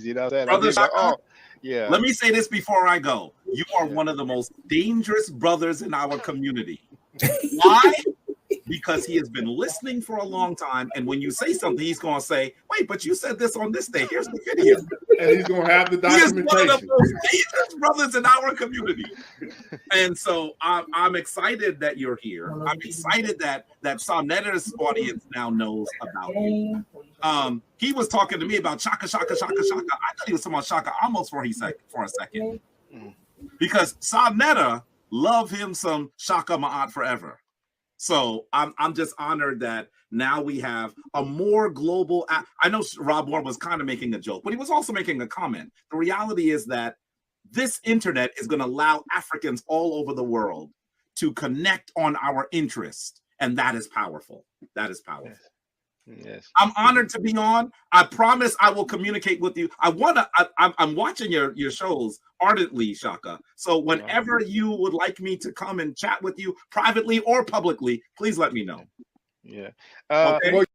You know what I'm saying? Brother He's like, Shaka, oh, yeah. let me say this before I go. You are one of the most dangerous brothers in our community. Why? Because he has been listening for a long time, and when you say something, he's going to say, "Wait, but you said this on this day. Here's the video." And he's going to have the He is one of the documentation. most dangerous brothers in our community. And so I'm excited that you're here. I'm excited that Soneta's audience now knows about you. He was talking to me about Shaka. I thought he was talking about Shaka almost for a second. Because Soneta love him some Shaka Ma'at forever. So I'm just honored that now we have a more global. I know Rob Moore was kind of making a joke, but he was also making a comment. The reality is that this internet is going to allow Africans all over the world to connect on our interest, and that is powerful. That is powerful. Yes. I'm honored to be on. I promise I will communicate with you. I'm watching your shows ardently, Shaka. So whenever you would like me to come and chat with you privately or publicly, please let me know. Yeah. Okay?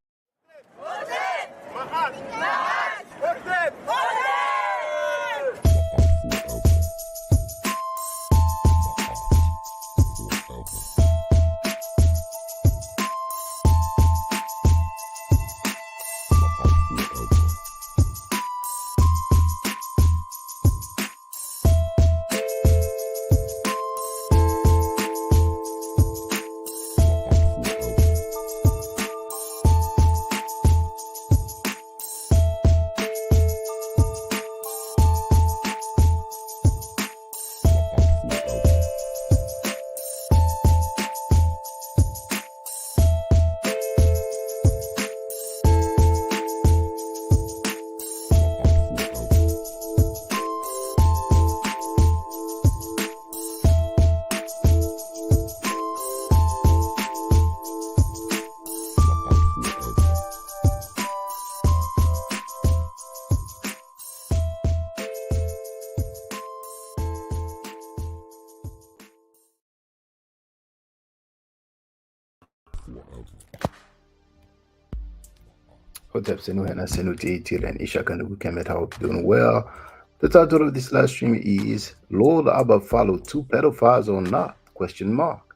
Hotep Senuhena Senuti Tiran Ishakanu Kemet, hope you're doing well. The title of this live stream is Lord Abba followed two pedophiles or not? Question mark.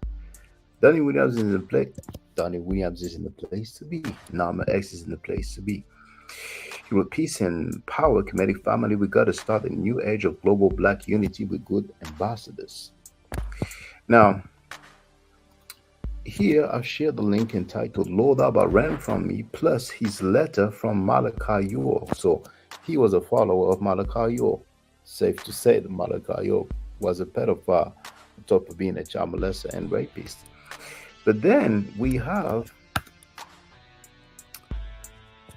Donnie Williams is in the place. Donnie Williams is in the place to be. Nama X is in the place to be. He wrote Peace and Power, Comedic Family. We got to start a new age of global black unity with good ambassadors. Now, here I've shared the link entitled Lord Abba ran from me, plus his letter from Malachi Yor. So he was a follower of Malachi Yor. Safe to say that Malachi Yor was a pedophile, on top of being a child molester and rapist. But then we have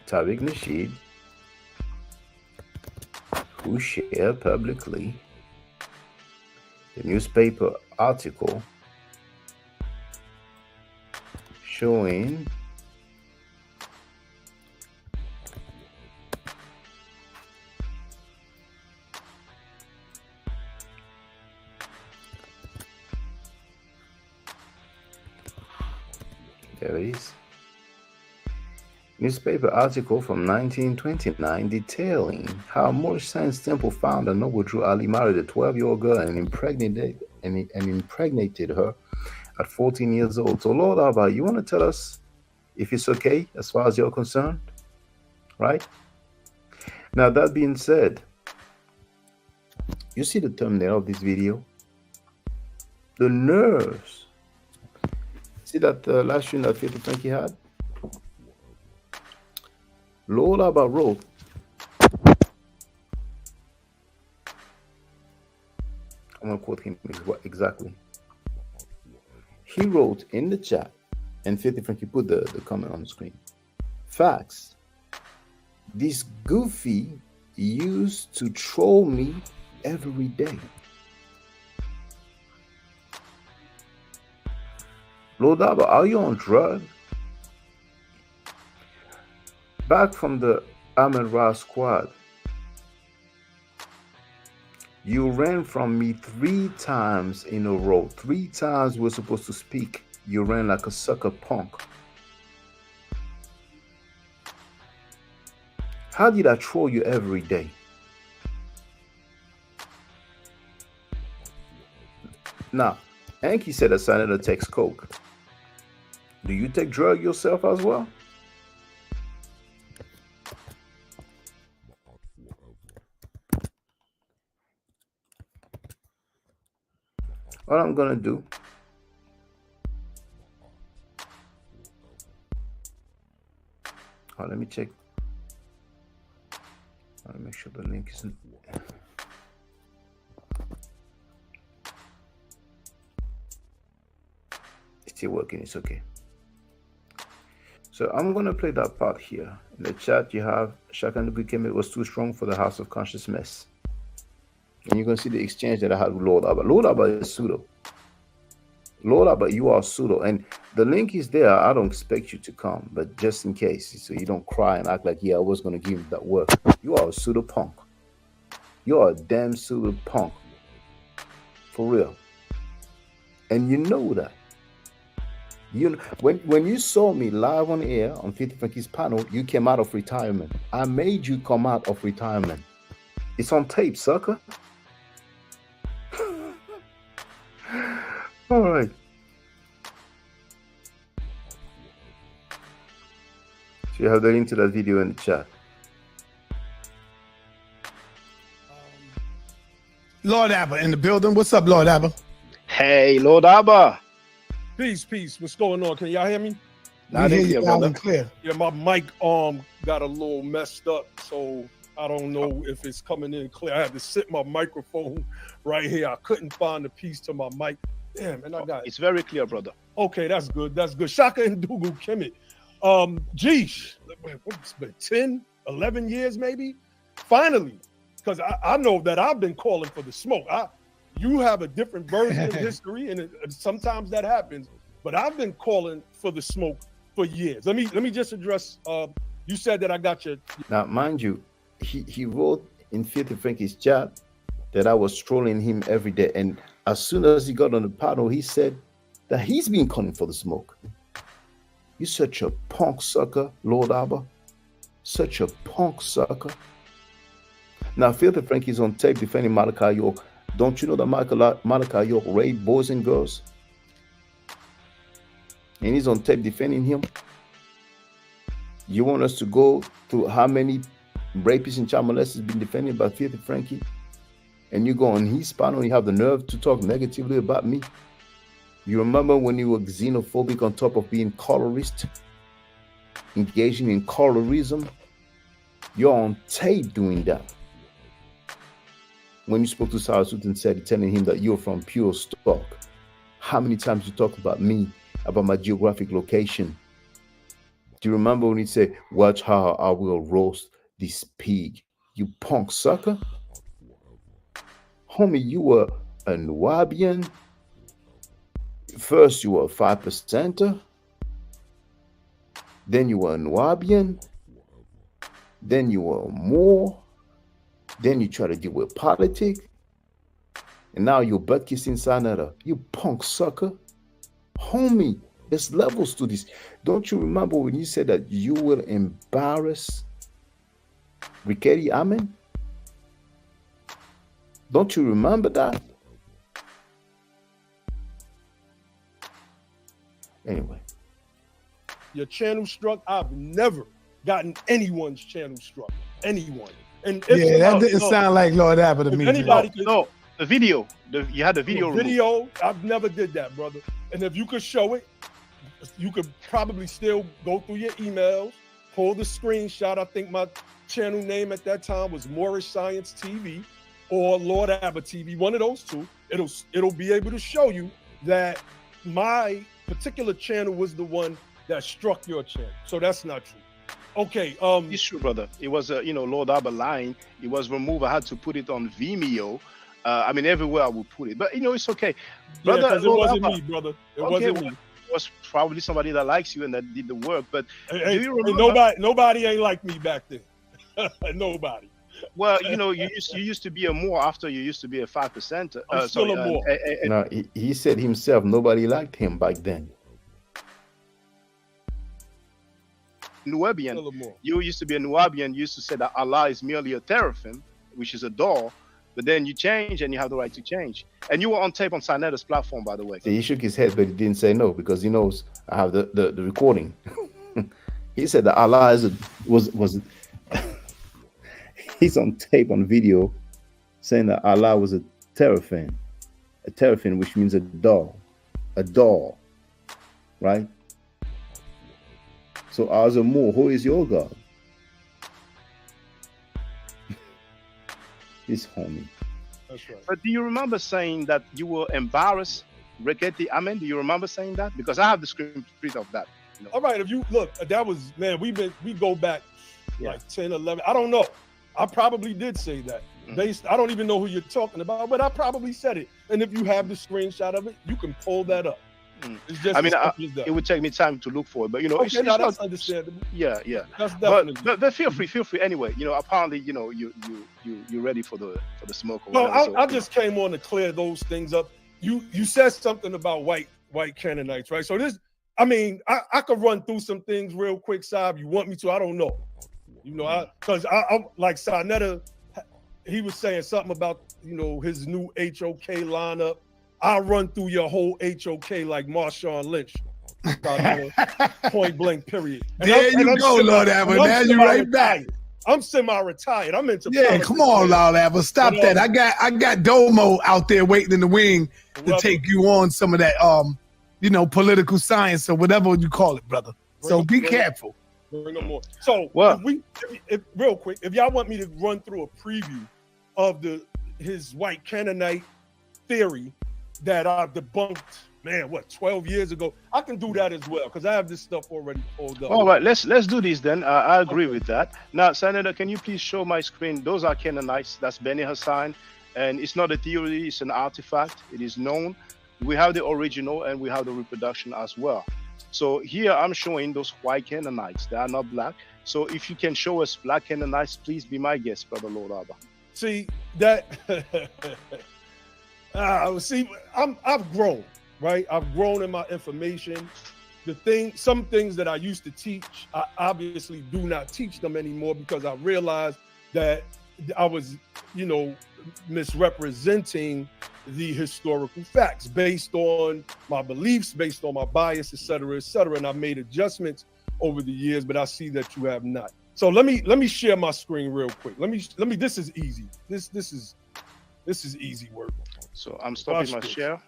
Tariq Nasheed, who shared publicly the newspaper article showing there it is. Newspaper article from 1929 detailing how Moorish Science Temple founder Noble Drew Ali married a 12-year-old girl and impregnated her at 14 years old. So Lord Abba, you want to tell us if it's okay as far as you're concerned? Right? Now, that being said, you see the thumbnail of this video? The nerves. See that last stream that Filthy Frankie had? Lord Abba wrote, I'm going to quote him exactly. He wrote in the chat, and Filthy Frankie put the comment on the screen. Facts. This goofy used to troll me every day. Lord Abba, are you on drugs? Back from the Ahmed Ra squad, you ran from me 3 times in a row. 3 times we're supposed to speak. You ran like a sucker punk. How did I troll you every day? Now, Anki said that Senator takes coke. Do you take drug yourself as well? What I'm gonna do, let me check. I want to make sure the link isn't. It's still working. It's okay. So I'm gonna play that part here. In the chat, you have Shaka and the Kemet was too strong for the House of Conscious Mess. And you're going to see the exchange that I had with Lord Abba. Lord Abba is pseudo. Lord Abba, you are pseudo. And the link is there. I don't expect you to come, but just in case, so you don't cry and act like, yeah, I was going to give you that work. You are a pseudo punk. You are a damn pseudo punk. For real. And you know that. When you saw me live on air on 50 Frankie's panel, you came out of retirement. I made you come out of retirement. It's on tape, sucker. All right. So you have the link to that video in the chat. Lord Abba in the building. What's up, Lord Abba? Hey, Lord Abba. Peace. What's going on? Can y'all hear me? Loud and clear. Yeah, my mic got a little messed up, so I don't know if it's coming in clear. I had to sit my microphone right here. I couldn't find a piece to my mic. Damn, and I got it. It's very clear, brother. Okay, that's good. Shaka and Dugu Kemet. Geesh, what's been 10, 11 years maybe? Finally, because I know that I've been calling for the smoke. You have a different version of history, and sometimes that happens. But I've been calling for the smoke for years. Let me just address. You said that I got your. Now, mind you, he wrote in 50 Frankie's chat that I was trolling him every day, and as soon as he got on the panel, he said that he's been calling for the smoke. You're such a punk sucker, Lord Abba. Such a punk sucker. Now, 50 Frankie's on tape defending Malachi York. Don't you know that Malachi York raped boys and girls? And he's on tape defending him. You want us to go through how many rapists and child molesters been defended by 50 Frankie? And you go on his panel, you have the nerve to talk negatively about me? You remember when you were xenophobic on top of being colorist, engaging in colorism? You're on tape doing that. When you spoke to Sarasut and said, telling him that you're from pure stock, how many times you talk about me, about my geographic location? Do you remember when he said, watch how I will roast this pig, you punk sucker? Homie, you were a Nubian. First, you were a 5%er. Then you were a Nubian. Then you were a Moor. Then you try to deal with politics. And now you're butt kissing Sanada. You punk sucker. Homie, there's levels to this. Don't you remember when you said that you will embarrass Rikedi Amen? Don't you remember that? Anyway. Your channel struck. I've never gotten anyone's channel struck. Anyone. And yeah, that didn't sound like Lord Abba to me. Anybody no, the video. You had the video. Video. I've never did that, brother. And if you could show it, you could probably still go through your emails, pull the screenshot. I think my channel name at that time was Moorish Science TV or Lord Abba TV. One of those two. It'll be able to show you that my particular channel was the one that struck your channel. So that's not true. Okay, it's true, brother. It was Lord Abba line. It was removed. I had to put it on Vimeo. I mean, everywhere I would put it, but it's okay, brother. Yeah, it wasn't me, brother. It wasn't me. It was probably somebody that likes you and that did the work. But do you remember? Nobody ain't like me back then. Nobody. Well, you used to be a Moor after you used to be a 5%. I'm still a Moor. No, he said himself nobody liked him back then. Nubian. You used to be a Nubian. You used to say that Allah is merely a teraphim, which is a door, But then you change, and you have the right to change. And you were on tape on Sinet's platform, by the way. He shook his head, but he didn't say no because he knows I have the recording. He said that Allah was he's on tape on video saying that Allah was a terraphin, which means a doll, right? So Azamur, who is your God? His homie. That's right. But do you remember saying that you were embarrassed, Reketi Amen? Do you remember saying that? Because I have the screen print of that. You know? All right, if you look, that was, man, we go back like 10, 11. I don't know. I probably did say that. I don't even know who you're talking about, but I probably said it. And if you have the screenshot of it, you can pull that up. It's just, I mean, it would take me time to look for it, but you know, okay, that's understandable. Yeah. That's definitely. But feel free anyway. You know, apparently, you know, you're ready for the smoke. Or Well, whatever, I just came on to clear those things up. You said something about white Canaanites, right? So this, I mean, I could run through some things real quick, Saab. You want me to? I don't know. You know, because I'm like Sinetta, he was saying something about, you know, his new HOK lineup. I'll run through your whole HOK like Marshawn Lynch. Point blank, period. And there you go, Lord Abba. Now you right back. I'm semi-retired. I'm into come on, Lord Abba. Stop that. I got Domo out there waiting in the wing to take you on some of that you know, political science or whatever you call it, brother. So be careful. Bring no more. So if real quick, if y'all want me to run through a preview of his white Canaanite theory that I debunked, man, 12 years ago, I can do that as well because I have this stuff already pulled up. All right, let's do this then. I agree with that. Now, Senator, can you please show my screen? Those are Canaanites. That's Beni Hassan, and it's not a theory; it's an artifact. It is known. We have the original and we have the reproduction as well. So here I'm showing those white Canaanites. They are not black. So if you can show us black Canaanites, please be my guest, Brother Lord Abba. See that? I've grown, right? I've grown in my information. Some things that I used to teach, I obviously do not teach them anymore because I realized that I was, you know, misrepresenting the historical facts based on my beliefs, based on my bias, et cetera, and I made adjustments over the years, but I see that you have not. So let me share my screen real quick. Let me. This is easy. This is easy work. So I'm stopping my share.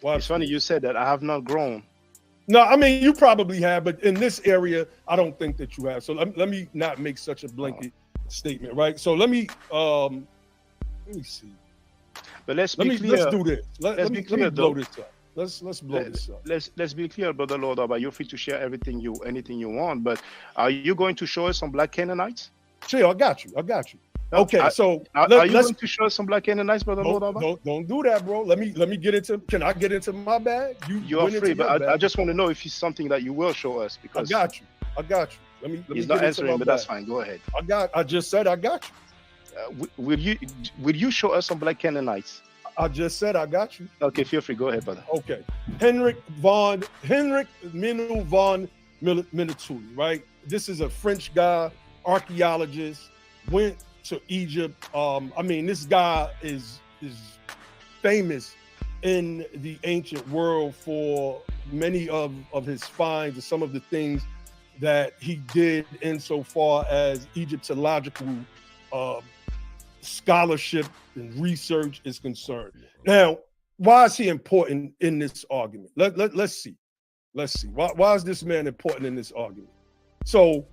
Watch it's funny you said that. I have not grown. No, I mean you probably have, but in this area, I don't think that you have. So let me not make such a blanket statement, right? So let me see. But let's be clear. Let's do this. Let me blow this up. Let's blow this up. Let's be clear, Brother Lord Abba. You're free to share anything you want. But are you going to show us some black Canaanites? Sure, I got you. Okay, so are you going to show us some black Canaanites, Brother Lord Abba? Don't do that, bro. Let me get into. Can I get into my bag? You are free, but I just want to know if it's something that you will show us because I got you. Let me. He's not answering, but that's fine. Go ahead. I just said I got you. Will you show us some black Canaanites? I just said I got you. Okay, feel free. Go ahead, brother. Okay. Henrik Minu von Minutuli, right? This is a French guy, archaeologist, went to Egypt. I mean, this guy is famous in the ancient world for many of his finds and some of the things that he did insofar as Egyptological scholarship and research is concerned. Now, why is he important in this argument? Let's see. Why is this man important in this argument? So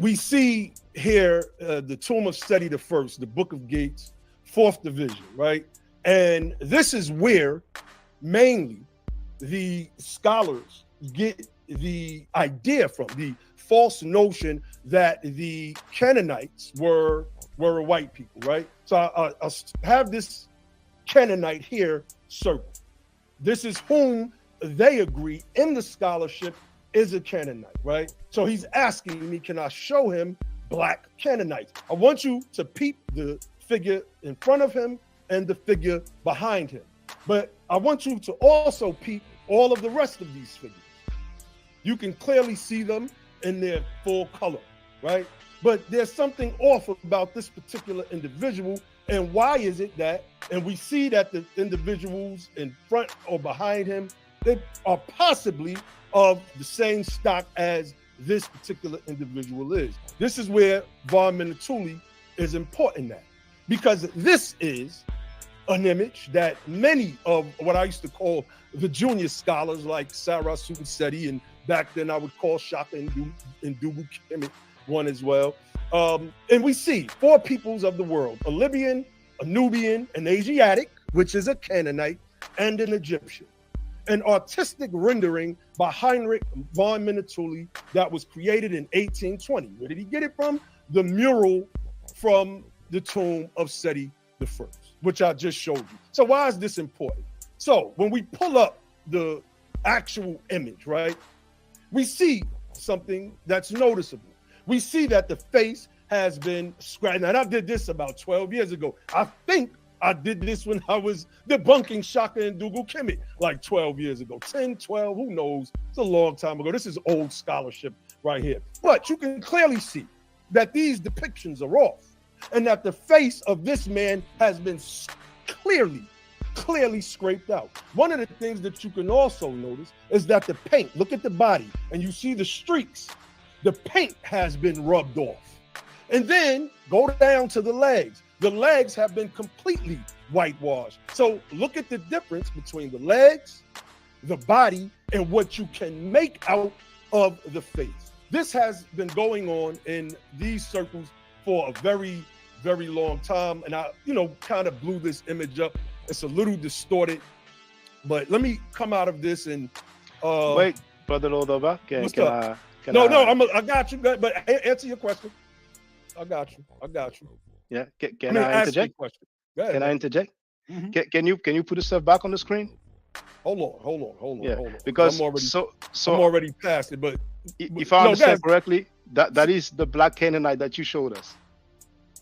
we see here the Tomb of Seti the First, the Book of Gates, 4th division, right? And this is where mainly the scholars get the idea from, the false notion that the Canaanites were white people, right? So I have this Canaanite here circled. This is whom they agree in the scholarship is a Canaanite, right? So he's asking me, can I show him black Canaanites? I want you to peep the figure in front of him and the figure behind him. But I want you to also peep all of the rest of these figures. You can clearly see them in their full color, right? but there's something off about this particular individual. And why is it that, and we see that the individuals in front or behind him, they are possibly of the same stock as this particular individual is. This is where Von Minatuli is important at, because this is an image that many of what I used to call the junior scholars like Sarah Sunseti, and back then I would call Shaka and Dubu Kemet one as well. And we see 4 peoples of the world: a Libyan, a Nubian, an Asiatic, which is a Canaanite, and an Egyptian. An artistic rendering by Heinrich von Minatuli that was created in 1820. Where did he get it from? The mural from the tomb of Seti I, which I just showed you. So why is this important? So when we pull up the actual image, right, we see something that's noticeable. We see that the face has been scratched. And I did this about 12 years ago. I think I did this when I was debunking Shaka and Dugu Kemet like 12 years ago, 10, 12, who knows? It's a long time ago. This is old scholarship right here. But you can clearly see that these depictions are off, and that the face of this man has been clearly scraped out. One of the things that you can also notice is that the paint, look at the body, and you see the streaks. The paint has been rubbed off. And then go down to the legs. The legs have been completely whitewashed. So look at the difference between the legs, the body, and what you can make out of the face. This has been going on in these circles for a very, very long time. And I, kind of blew this image up. It's a little distorted, but let me come out of this and wait, Brother Lodova, I got you, but answer your question. I got you. Yeah, can I interject? Can I interject? Mm-hmm. Can you put the stuff back on the screen? Hold on. Because I'm already past it. But if I understand correctly, that is the black Canaanite that you showed us.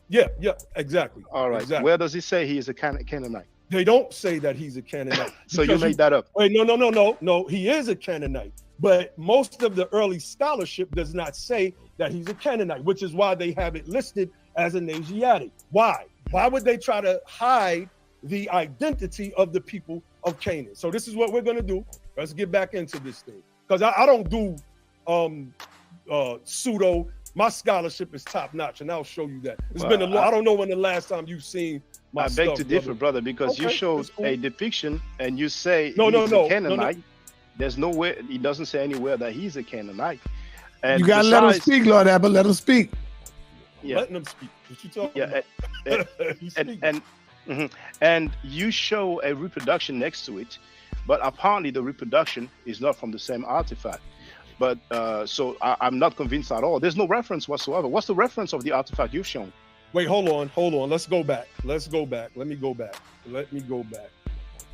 Yeah, exactly. All right. Exactly. Where does he say he is a Canaanite? They don't say that he's a Canaanite. So you made that up. Wait, no. He is a Canaanite, but most of the early scholarship does not say that he's a Canaanite, which is why they have it listed as an Asiatic. Why? Why would they try to hide the identity of the people of Canaan? So this is what we're going to do. Let's get back into this thing, because I don't do pseudo. My scholarship is top notch, and I'll show you that. It's been I don't know when the last time you've seen my stuff. I beg to differ, brother, because you showed a depiction and you say he's a Canaanite. There's nowhere, he doesn't say anywhere that he's a Canaanite. And you gotta let him speak, Lord Abba. Let him speak. Yeah. Letting him speak. What you talking about? And you show a reproduction next to it, but apparently the reproduction is not from the same artifact. But so I'm not convinced at all. There's no reference whatsoever. What's the reference of the artifact you've shown? Wait, hold on. Let's go back. Let me go back.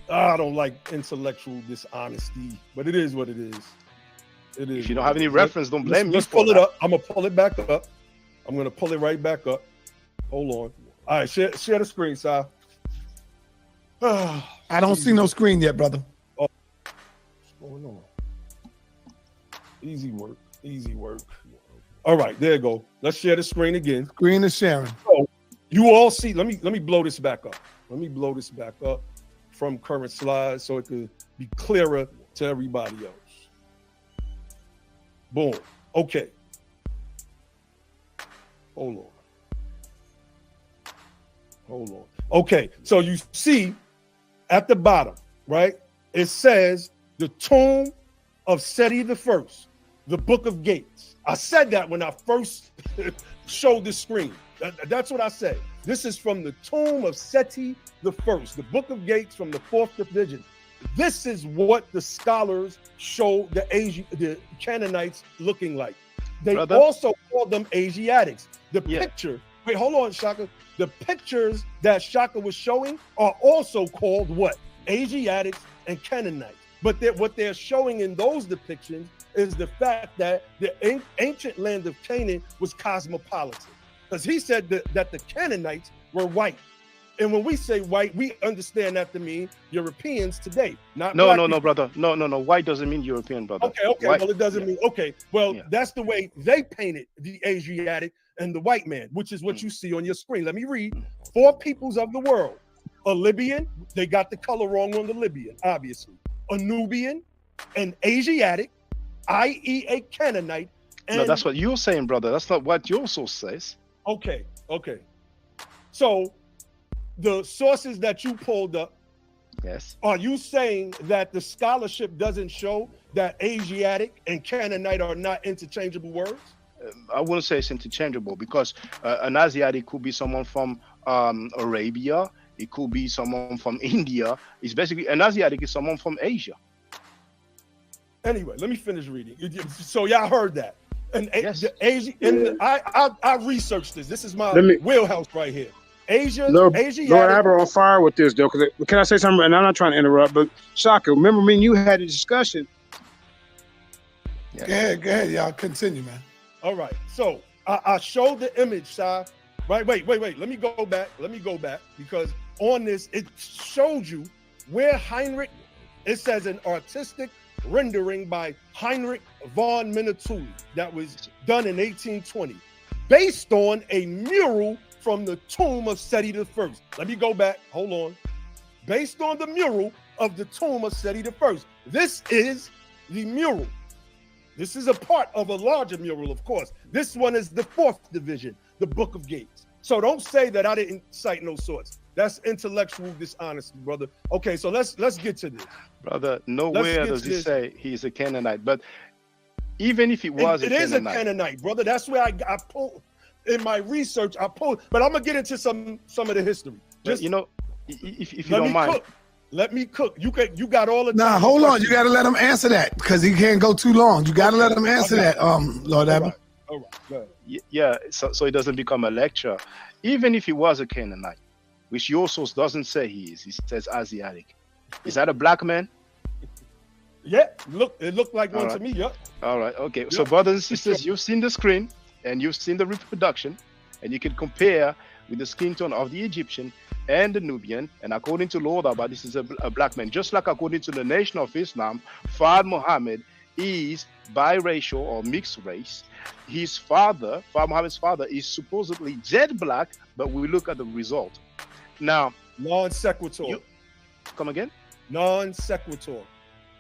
I don't like intellectual dishonesty, but it is what it is. It is. If you don't have any reference, don't blame me. Let's pull it up. I'm gonna pull it back up. I'm gonna pull it right back up. Hold on. All right, share the screen, Si. I don't see no screen yet, brother. Oh, what's going on? Easy work. All right, there you go. Let's share the screen again. Screen is sharing. So you all see. Let me blow this back up. From current slides so it could be clearer to everybody else. Boom. Okay. Hold on. Okay. So you see at the bottom, right? It says the tomb of Seti I, the Book of Gates. I said that when I first showed the screen. That's what I said. This is from the tomb of Seti I, the Book of Gates from the 4th division. This is what the scholars show the Canaanites looking like. They also call them Asiatics. The picture, wait, hold on, Shaka. The pictures that Shaka was showing are also called what? Asiatics and Canaanites. But what they're showing in those depictions is the fact that the ancient land of Canaan was cosmopolitan. Because he said that the Canaanites were white. And when we say white, we understand that to mean Europeans today. No, brother. No. White doesn't mean European, brother. Okay. White, well, it doesn't mean, okay. Well, that's the way they painted the Asiatic and the white man, which is what you see on your screen. Let me read. 4 peoples of the world. A Libyan, they got the color wrong on the Libyan, obviously. A Nubian, an Asiatic, i.e. a Canaanite. And no, that's what you're saying, brother. That's not what your source says. Okay. So the sources that you pulled up, yes, are you saying that the scholarship doesn't show that Asiatic and Canaanite are not interchangeable words? I wouldn't say it's interchangeable because an Asiatic could be someone from Arabia. It could be someone from India. It's basically an Asiatic is someone from Asia. Anyway, let me finish reading. So y'all heard that. And Yes. I researched this. This is my wheelhouse right here. Lord Asiatic. Abba on fire with this though. Can I say something? And I'm not trying to interrupt, but Shaka, remember me and you had a discussion. Go ahead, y'all. Continue, man. All right. So I showed the image, Si. Right. Wait. Let me go back. Because on this, it showed you where Heinrich, it says an artistic rendering by Heinrich von Minutuli that was done in 1820, based on a mural from the tomb of Seti I. Let me go back. Hold on. Based on the mural of the tomb of Seti I. This is the mural. This is a part of a larger mural, of course. This one is the 4th division, the Book of Gates. So don't say that I didn't cite no source. That's intellectual dishonesty, brother. Okay, so let's get to this. Brother, nowhere does he say he's a Canaanite. But even if he was it is a Canaanite, brother. That's where I pulled in my research. But I'm gonna get into some of the history. Just if you don't mind. Let me cook. You got all the time. Nah, hold on. You got to let him answer that because he can't go too long. You got to let him answer that, Lord Abba. All right. Go ahead. Yeah, so it doesn't become a lecture. Even if he was a Canaanite, which your source doesn't say he is, he says Asiatic. Is that a black man? Yeah, it looked like one to me. Yep. All right, okay. So brothers and sisters, you've seen the screen and you've seen the reproduction, and you can compare with the skin tone of the Egyptian and the Nubian, and according to Lord Abba, this is a black man. Just like according to the Nation of Islam, Fard Muhammad is biracial or mixed race. His father, Fard Muhammad's father, is supposedly jet black, but we look at the result. Now, non sequitur. Come again? Non sequitur.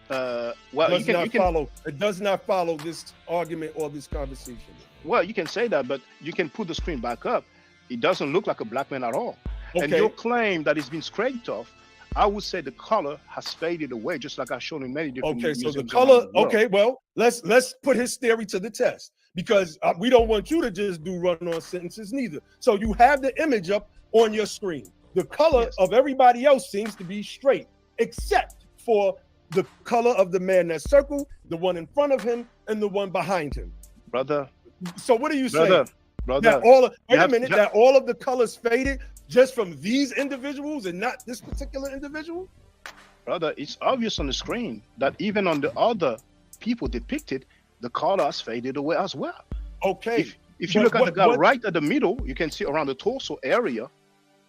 Well, it does not follow this argument or this conversation. Well, you can say that, but you can put the screen back up. It doesn't look like a black man at all. Okay. And your claim that it's been scraped off, I would say the color has faded away, just like I've shown in many different. Okay, so the color. Okay, well, let's put his theory to the test because we don't want you to just do run-on sentences neither. So you have the image up on your screen. The color of everybody else seems to be straight, except for the color of the man that circled, the one in front of him, and the one behind him. Brother. So what are you saying? Brother. That all of the colors faded just from these individuals and not this particular individual? Brother, it's obvious on the screen that even on the other people depicted, the color has faded away as well. Okay. If you look at the guy right at the middle, you can see around the torso area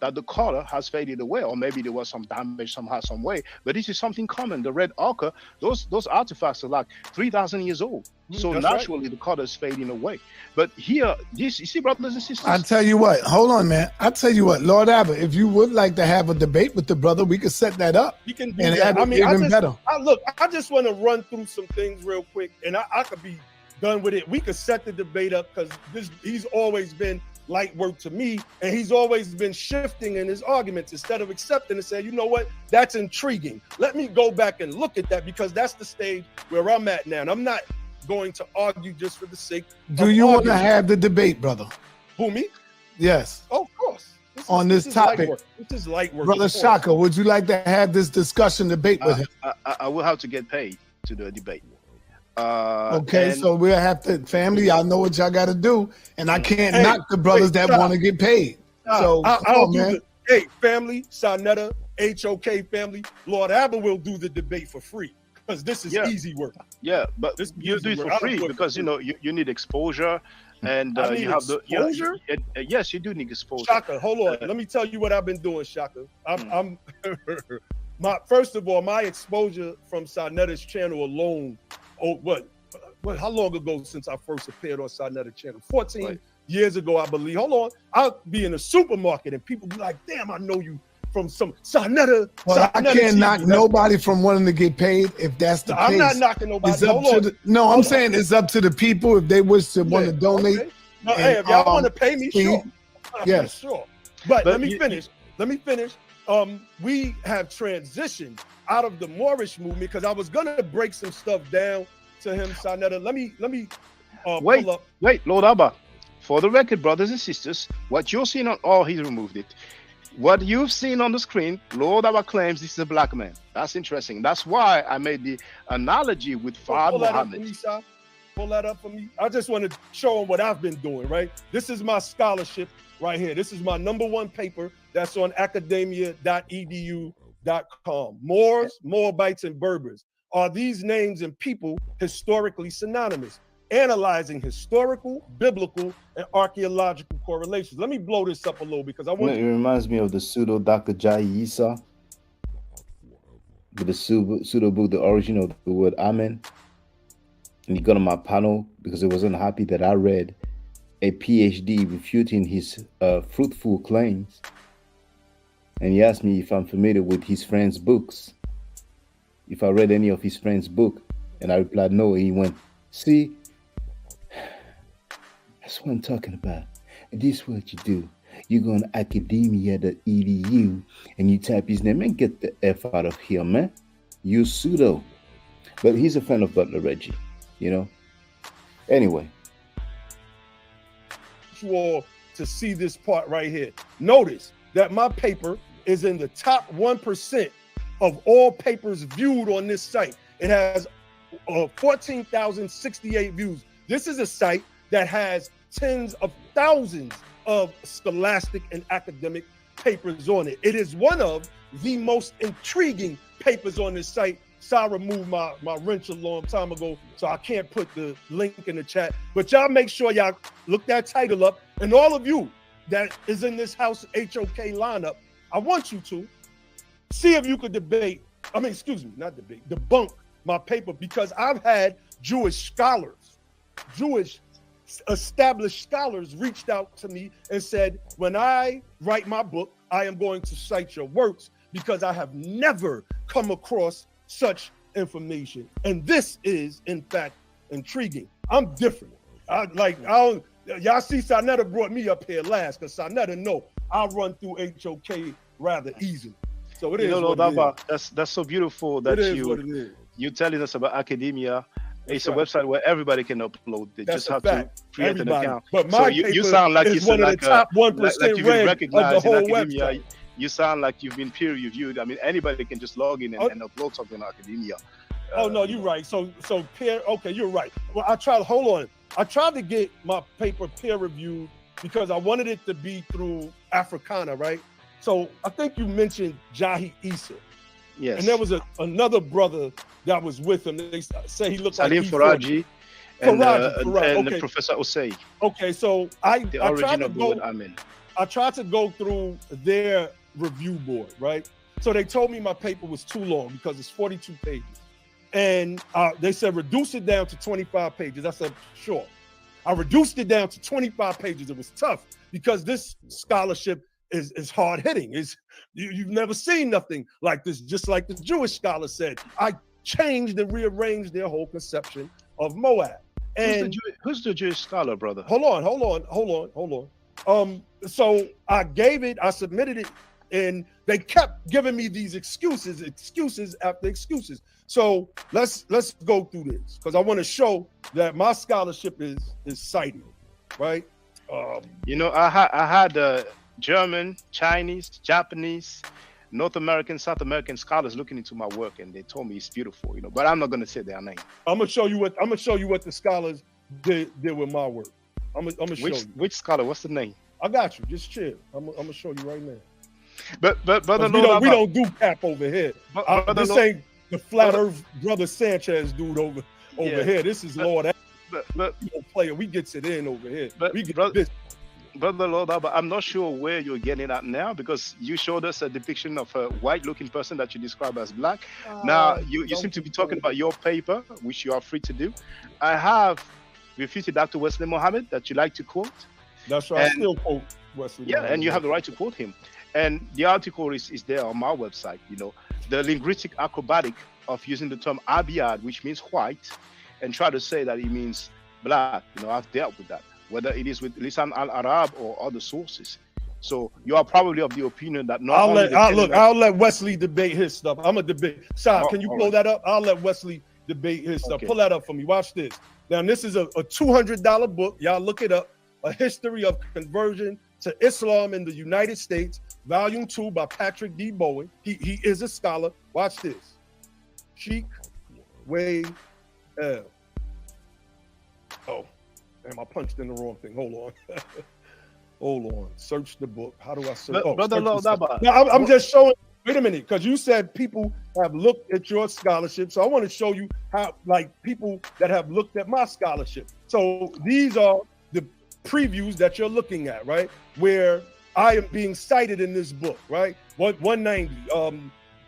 that the color has faded away, or maybe there was some damage somehow, some way. But this is something common. The red ochre, those artifacts are like 3,000 years old. So naturally, the color is fading away. But here, you see, brothers and sisters. I tell you what, hold on, man. I tell you what, Lord Abba, if you would like to have a debate with the brother, we could set that up. You can do that. I just want to run through some things real quick, and I could be done with it. We could set the debate up because he's always been light work to me, and he's always been shifting in his arguments instead of accepting and saying, you know what, that's intriguing. Let me go back and look at that because that's the stage where I'm at now. And I'm not going to argue just for the sake of Do you want to have the debate, brother? Who, me? Yes. Oh, of course. This topic. This is light work. Brother Shaka, would you like to have this discussion debate with him? I will have to get paid to the debate. Okay, so we'll have to, family, y'all know what y'all got to do, and I can't knock the brothers that want to get paid. So, hey, family, Sonetta, HOK family, Lord Abba will do the debate for free because this is easy work. Yeah, but you do it for free because you know you need exposure, and you have the exposure. Yes, you do need exposure. Shaka, hold on. Let me tell you what I've been doing, Shaka. I'm first of all, my exposure from Sonetta's channel alone. Oh, how long ago since I first appeared on Sonetta's channel? 14, years ago, I believe. Hold on. I'll be in a supermarket and people be like, damn, I know you from some Sarnetta. Well, I can't knock nobody from wanting to get paid if that's the case. I'm not knocking nobody. It's up to the, no, I'm saying it's up to the people if they wish to want to donate. Okay. No, hey, if y'all want to pay me, sure. Yeah, sure. But let me finish. Let me finish. We have transitioned out of the Moorish movement because I was gonna break some stuff down to him, Sarnetta. Let me wait, pull up. Wait, Lord Abba. For the record, brothers and sisters, what you're seeing on he removed it. What you've seen on the screen, Lord Abba claims this is a black man. That's interesting. That's why I made the analogy with Fard Muhammad. Pull that up for me. I just want to show him what I've been doing, right? This is my scholarship right here. This is my #1 paper that's on academia.edu.com. Moors, Moabites, and Berbers. Are these names and people historically synonymous? Analyzing historical, biblical, and archaeological correlations. Let me blow this up a little because I want. It reminds me of the pseudo Dr. Jai Isa, with the pseudo book, The Origin of the Word Amen. And he got on my panel because he was unhappy that I read a PhD refuting his fruitful claims. And he asked me if I'm familiar with his friend's books, if I read any of his friend's book. And I replied, no. And he went, see, that's what I'm talking about. This is what you do. You go on academia.edu and you type his name and get the F out of here, man. You pseudo. But he's a fan of Butler Reggie, you know. Anyway. You all to see this part right here. Notice that my paper is in the top 1% of all papers viewed on this site. It has 14,068 views. This is a site that has tens of thousands of scholastic and academic papers on it. It is one of the most intriguing papers on this site. So I removed my wrench a long time ago, so I can't put the link in the chat. But y'all make sure y'all look that title up. And all of you that is in this House HOK lineup, I want you to see if you could debunk my paper, because I've had Jewish scholars, Jewish established scholars reached out to me and said, when I write my book, I am going to cite your works because I have never come across such information. And this is, in fact, intriguing. I'm different. Y'all see Sarnetta brought me up here last because Sarnetta know I run through HOK rather easily. So it is what it is. That's so beautiful that you're telling us about academia. It's a website where everybody can upload. They just have to create an account. But my you sound like is one of the top 1% you've been recognized of the whole in academia. website. You sound like you've been peer reviewed. I mean, anybody can just log in and upload something in academia. Oh no, you're right. So peer. Okay, you're right. Well, I tried to get my paper peer reviewed because I wanted it to be through Africana, right? So I think you mentioned Jahi Issa. Yes. And there was another brother that was with him. They say he looked Salim like Faraji and okay. Professor Osei. Okay, so I tried to go through their review board, right? So they told me my paper was too long because it's 42 pages. And they said, reduce it down to 25 pages. I said, sure. I reduced it down to 25 pages. It was tough because this scholarship is hard hitting. You've never seen nothing like this, just like the Jewish scholar said. I changed and rearranged their whole conception of Moab. And who's the Jewish scholar, brother? Hold on. So I submitted it, and they kept giving me these excuses after excuses. So let's go through this because I want to show that my scholarship is cited, right? I had German, Chinese, Japanese, North American, South American scholars looking into my work, and they told me it's beautiful, but I'm not going to say their name. I'm gonna show you what the scholars did with my work. I'm gonna show you. Which scholar? What's the name? I got you. Just chill. I'm gonna show you right now. But brother, we don't do cap over here. This ain't the flat Earth brother Sanchez dude over here. This is Lord. Player, we gets it in over here. Brother Lord Abba, I'm not sure where you're getting at now because you showed us a depiction of a white-looking person that you describe as black. Now, you seem to be talking about your paper, which you are free to do. I have refuted Dr. Wesley Mohammed that you like to quote. That's why I And still quote Wesley. yeah, and you have the right to quote him. And the article is there on my website. You know, the linguistic acrobatic of using the term Abiad, which means white, and try to say that it means black. You know, I've dealt with that, whether it is with Lisan al-Arab or other sources. So you are probably of the opinion that not only the I'll let Wesley debate his stuff. I'm a debate. Shah, Oh, can you all pull right. that up? I'll let Wesley debate his stuff. Okay. Pull that up for me. Watch this. Now, this is a $200 book. Y'all look it up. A History of Conversion to Islam in the United States, Volume 2 by Patrick D. Bowen. He is a scholar. Watch this. Sheikh Way L. Oh, damn, I punched in the wrong thing. Hold on. Hold on. Search the book. How do I search? Brother search Lord the stuff. Abba, Now, I'm just showing. Wait a minute, because you said people have looked at your scholarship. So I want to show you how, like, people that have looked at my scholarship. So these are the previews that you're looking at, right? Where I am being cited in this book, right? 190,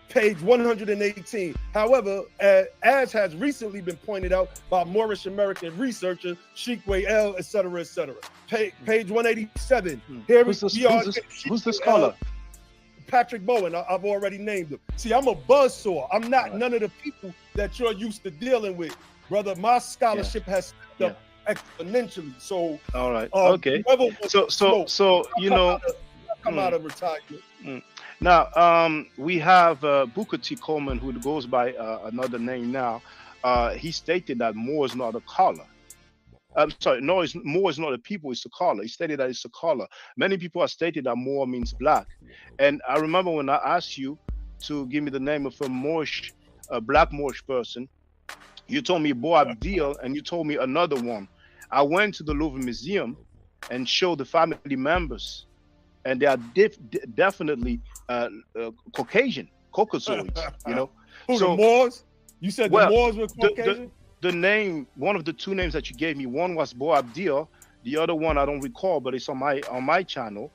page 118. However, as has recently been pointed out by Moorish American researcher Sheikh Way L, et cetera, et cetera. Page 187. Here who's we are. the scholar? Patrick Bowen. I've already named him. See, I'm a buzzsaw. I'm not none of the people that you're used to dealing with, brother. My scholarship has stepped up exponentially. So, All right. Okay. So you know, come out of retirement. Now we have Booker T. Coleman, who goes by another name now. He stated that Moor is not a color. I'm sorry, no, Moor is not a people, it's a color. He stated that it's a color. Many people have stated that Moor means black. And I remember when I asked you to give me the name of a Moorish, black Moorish person, you told me Bo Abdil, and you told me another one. I went to the Louvre Museum and showed the family members, and they are definitely Caucasian, Caucasoids, you know. Who, So, the Moors? You said well, the Moors were Caucasian? the name, one of the two names that you gave me, one was Bo Abdil, the other one I don't recall, but it's on my channel.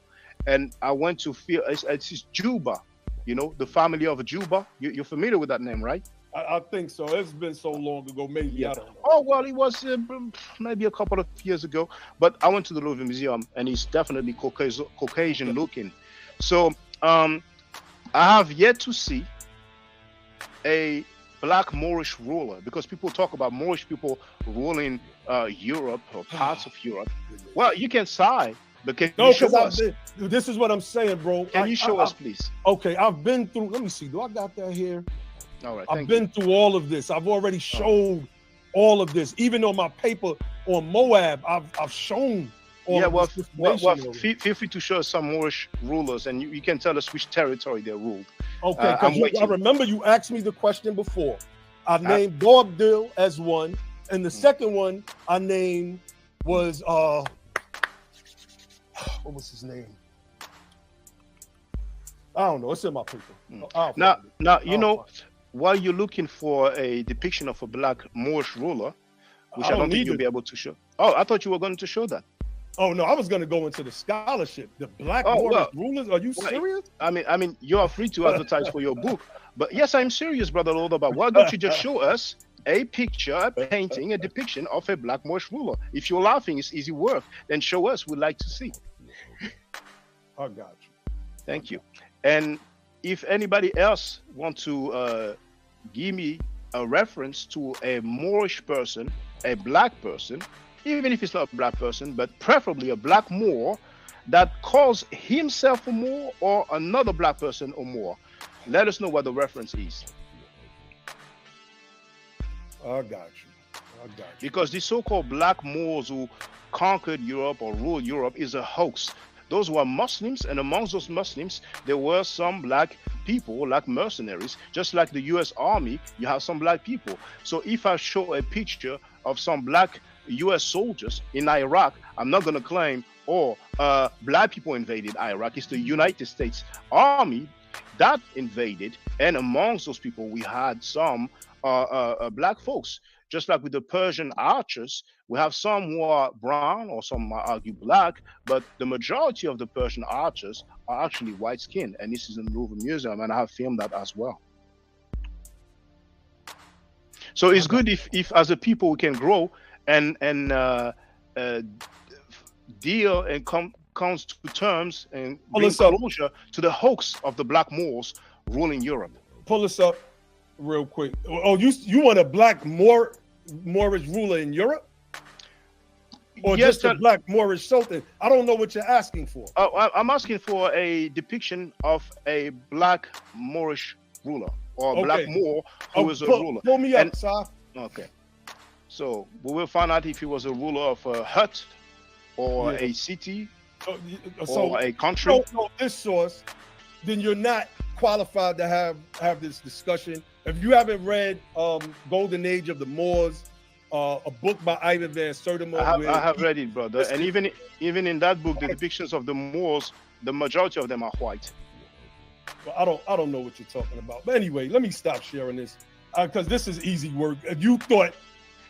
And I went to feel it's Juba, you know, the family of Juba. You're familiar with that name, right? I think so. It's been so long ago, maybe. I don't know. Oh, well, it was maybe a couple of years ago. But I went to the Louvre Museum, and he's definitely Caucasian looking. So I have yet to see a black Moorish ruler, because people talk about Moorish people ruling Europe or parts of Europe. Well, you can sigh, but can you show us? This is what I'm saying, bro. Can you show us, please? Okay, I've been through. Let me see. Do I got that here? All right. I've been through all of this. I've already showed all of this. Even on my paper on Moab, I've shown all of this information. Feel free to show us some Moorish rulers, and you can tell us which territory they ruled. Okay, because I remember you asked me the question before. I named Bo Abdil as one, and the second one I named was what was his name? I don't know. It's in my paper. Now you know, while you're looking for a depiction of a black Moorish ruler, which I don't think you'll be able to show. Oh, I thought you were going to show that. Oh no, I was going to go into the scholarship. The black Moorish rulers. Are you serious? I mean, you are free to advertise for your book, but yes, I'm serious, brother Lord. About why don't you just show us a picture, a painting, a depiction of a black Moorish ruler? If you're laughing, it's easy work. Then show us. We'd like to see. I got you. Thank you. And if anybody else want to give me a reference to a Moorish person, a black person, even if it's not a black person, but preferably a black Moor that calls himself a Moor or another black person a Moor, let us know what the reference is. I got you. Because the so-called black Moors who conquered Europe or ruled Europe is a hoax. Those were Muslims, and amongst those Muslims, there were some black people, like mercenaries. Just like the U.S. Army, you have some black people. So if I show a picture of some black U.S. soldiers in Iraq, I'm not going to claim, black people invaded Iraq. It's the United States Army that invaded, and amongst those people, we had some black folks. Just like with the Persian archers, we have some who are brown or some argue black, but the majority of the Persian archers are actually white skinned. And this is in the Louvre Museum, and I have filmed that as well. So it's good if as a people we can grow and deal and comes to terms and Pull bring us up. closure to the hoax of the black Moors ruling Europe. Pull us up real quick. Oh, you want a black Moorish ruler in Europe? Or Yes, just a black Moorish sultan? I don't know what you're asking for. I'm asking for a depiction of a black Moorish ruler or a black Moor who is a ruler. Pull me up, sir. Okay. So we will find out if he was a ruler of a hut or a city or a country. If you don't know this source, then you're not qualified to have this discussion. If you haven't read Golden Age of the Moors, a book by Ivan Van Sertima. I have read it, brother. And even in that book, the depictions of the Moors, the majority of them are white. Well, I don't know what you're talking about. But anyway, let me stop sharing this because this is easy work. If you thought.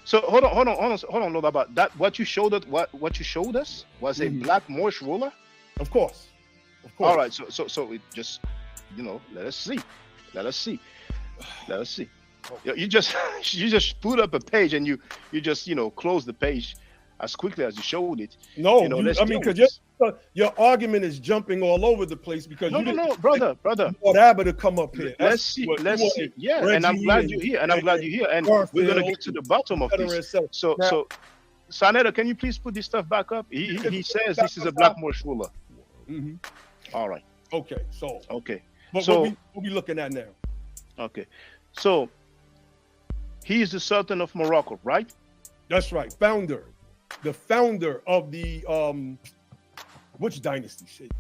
So hold on, Lord Abba. That what you showed us was a black Moorish ruler. Of course. All right. So it just, let us see. You just put up a page and you just close the page as quickly as you showed it. No, because your argument is jumping all over the place because no, brother. Want Abba to come up here. Let's see. Yeah, Reggie, and I'm glad you're here. And we're gonna get to the bottom of this. So, Saneda, can you please put this stuff back up? He says this is a black Moorish ruler. Mm-hmm. All right. Okay. So. Okay. But so what we looking at now? Okay. So he is the Sultan of Morocco, right? That's right. The founder of the which dynasty? Shit.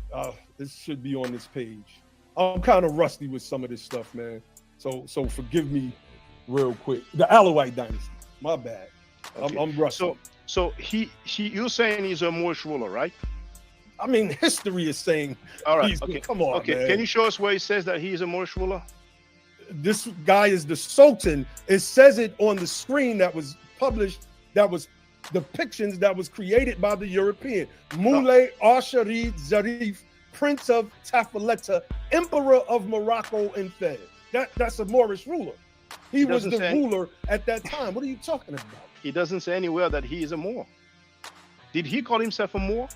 This should be on this page. I'm kind of rusty with some of this stuff, man. So forgive me real quick. The Alawite dynasty. My bad. Okay. I'm rusty. So you're saying he's a Moorish ruler, right? I mean, history is saying. All right. Okay. Come on. Okay. Man. Can you show us where he says that he is a Moorish ruler? This guy is the Sultan. It says it on the screen that was published. That was depictions that was created by the European. Moulay Al-Sharif Zarif, Prince of Tafiletta, Emperor of Morocco and Fez. That's a Moorish ruler. He was the ruler at that time. What are you talking about? He doesn't say anywhere that he is a Moor. Did he call himself a Moor?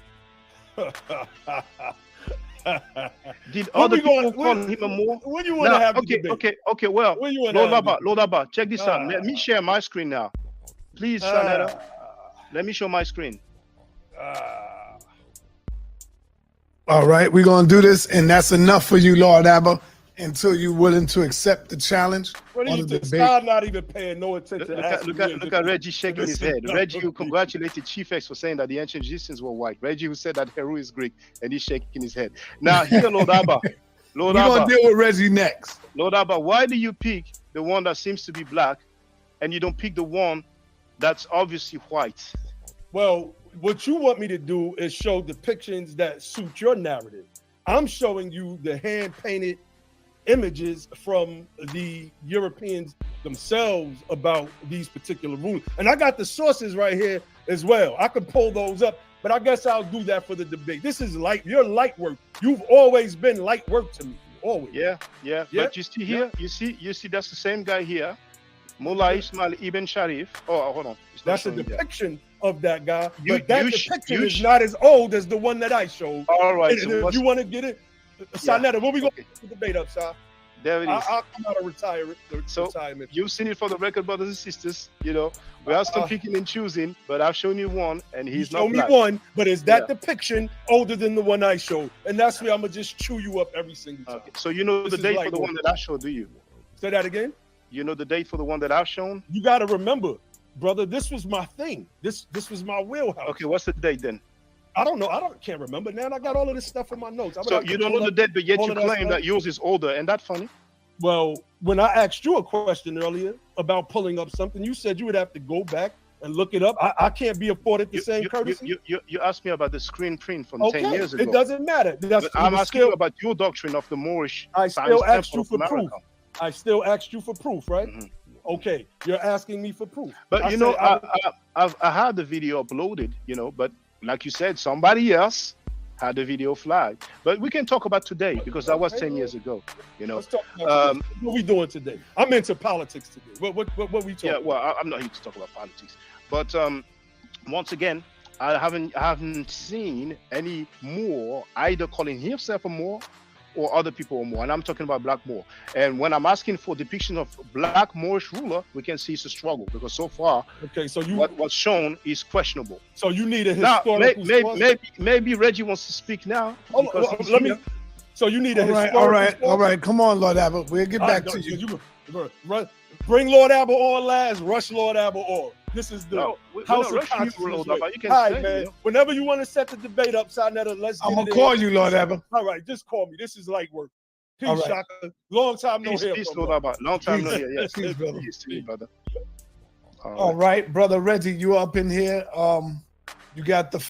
Did other people call him a Moor? When you want to have a debate? Okay. Well, Lord Abba, check this out. Let me share my screen now. Please, Saneda. Let me show my screen. All right, we're going to do this, and that's enough for you, Lord Abba, until you're willing to accept the challenge. What do you think? Scott's not even paying no attention. Look at Reggie shaking his head. Reggie, who congratulated Chief X for saying that the ancient Egyptians were white. Reggie, who said that Heru is Greek, and he's shaking his head. Now, here, Lord Abba. We're going to deal with Reggie next. Lord Abba, why do you pick the one that seems to be black, and you don't pick the one that's obviously white? Well, what you want me to do is show depictions that suit your narrative. I'm showing you the hand-painted images from the Europeans themselves about these particular rules. And I got the sources right here as well. I could pull those up, but I guess I'll do that for the debate. This is your light work. You've always been light work to me. Always. Yeah. But you see here, you see that's the same guy here. Mullah Ismail Ibn Sharif. Oh, hold on. That's a depiction of that guy. But that depiction is not as old as the one that I showed. All right. And if you want to get it, Sanetta, what we going to debate up, sir? There it is. I'll come out of retirement. You've seen it for the record, brothers and sisters. We have some picking and choosing, but I've shown you one, and he's not black. Show me one, but is that depiction older than the one I showed? And that's where I'm going to just chew you up every single time. Okay. So you know the date for the one that I showed, do you? Say that again? You know the date for the one that I've shown? You got to remember, brother, this was my thing. This was my wheelhouse. Okay, what's the date then? I don't know. Can't remember now. I got all of this stuff in my notes. So you don't know the date, but yet you claim that yours is older. And that's funny. Well, when I asked you a question earlier about pulling up something, you said you would have to go back and look it up. I can't be afforded the same courtesy. You asked me about the screen print from 10 years ago. It doesn't matter. I'm asking you about your doctrine of the Moorish. I still asked you for proof. I still asked you for proof, right? Mm-hmm. Okay, you're asking me for proof. But I had the video uploaded, but like you said, somebody else had the video flagged. But we can talk about today because that was 10 years ago. Let's talk about what we doing today. I'm into politics today. What we talking? Yeah, well, I'm not here to talk about politics. But once again, I haven't seen any Moor either calling himself a Moor or other people a Moor, and I'm talking about black Moor. And when I'm asking for depiction of black Moorish ruler, we can see it's a struggle because so far, okay, so what's shown is questionable. So you need a Now, historical maybe Reggie wants to speak now. So you need a all right. Come on, Lord Abba. We'll get back to you. Bring Lord Abba on last. Rush Lord Abba on. This is the House of Consciousness. All right, man. Whenever you want to set the debate up, Sonetta, let's. I'm gonna call you, Lord Abba. All right, just call me. This is light work. Peace, All right. Shaka. Long time no hear. Peace, Lord Abba. Long time no hear. Yes, Peace, brother. Peace to you, brother. All right, brother Reggie, you up in here? You got the